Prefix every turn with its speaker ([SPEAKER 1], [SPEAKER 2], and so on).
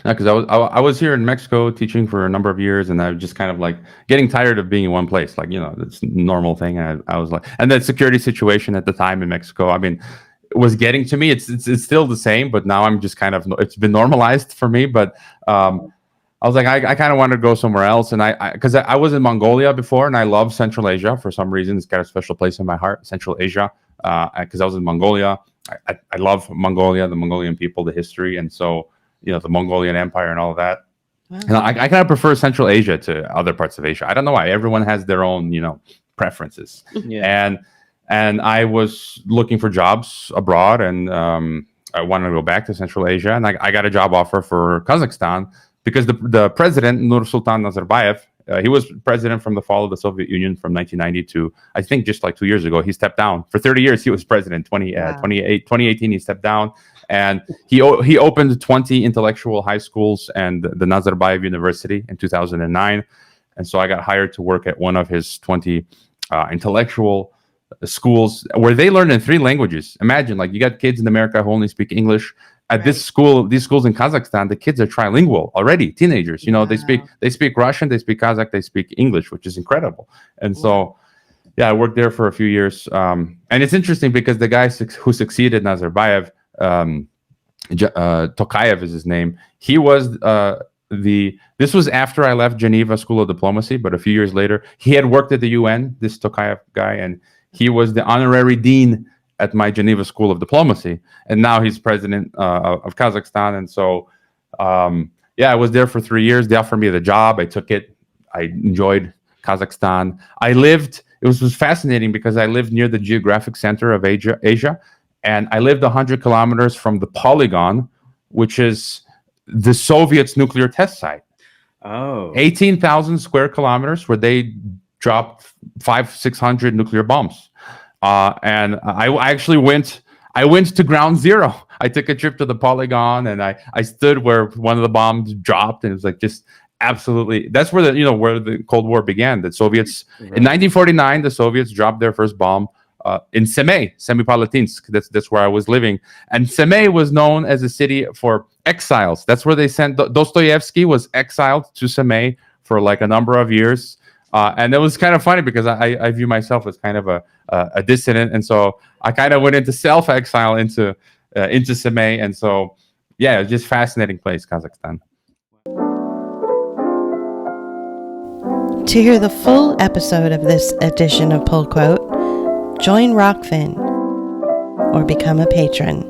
[SPEAKER 1] because I was here in Mexico teaching for a number of years, and I was just kind of like getting tired of being in one place. Like, it's a normal thing. I was like, and the security situation at the time in Mexico, I mean, it was getting to me. It's still the same, but now I'm just kind of, it's been normalized for me. But I was like, I kind of wanted to go somewhere else, and because I was in Mongolia before, and I love Central Asia for some reason. It's got a special place in my heart, Central Asia, because I was in Mongolia. I love Mongolia, the Mongolian people, the history, and so the Mongolian Empire and all of that. Wow. And I kind of prefer Central Asia to other parts of Asia. I don't know why. Everyone has their own preferences. Yeah. And I was looking for jobs abroad, and I wanted to go back to Central Asia, and I got a job offer for Kazakhstan. Because the president, Nursultan Nazarbayev, he was president from the fall of the Soviet Union from 1990 to, I think, just like 2 years ago. He stepped down. For 30 years, he was president. 2018, he stepped down. And he opened 20 intellectual high schools and the Nazarbayev University in 2009. And so I got hired to work at one of his 20 intellectual schools where they learn in 3 languages. Imagine, like, you got kids in America who only speak English. At this school, these schools in Kazakhstan, the kids are trilingual already. Teenagers, they speak Russian, they speak Kazakh, they speak English, which is incredible. And so, I worked there for a few years. And it's interesting because the guy who succeeded Nazarbayev, Tokayev is his name. He was this was after I left Geneva School of Diplomacy, but a few years later, he had worked at the UN, this Tokayev guy, and he was the honorary dean at my Geneva School of Diplomacy, and now he's president of Kazakhstan. And so, I was there for 3 years. They offered me the job. I took it. I enjoyed Kazakhstan. It was fascinating because I lived near the geographic center of Asia, and I lived 100 kilometers from the polygon, which is the Soviets' nuclear test site. 18,000 square kilometers where they dropped 500-600 nuclear bombs. And I actually went to ground zero. I took a trip to the polygon, and I stood where one of the bombs dropped, and it was like just absolutely. That's where where the Cold War began. The Soviets in 1949, the Soviets dropped their first bomb in Semipalatinsk. That's where I was living, and Semey was known as a city for exiles. That's where they sent Dostoevsky was exiled to Semey for like a number of years. And it was kind of funny because I view myself as kind of a dissident, and so I kind of went into self-exile into Semey, and so it's just fascinating place, Kazakhstan.
[SPEAKER 2] To hear the full episode of this edition of Pullquote, join Rockfin or become a patron.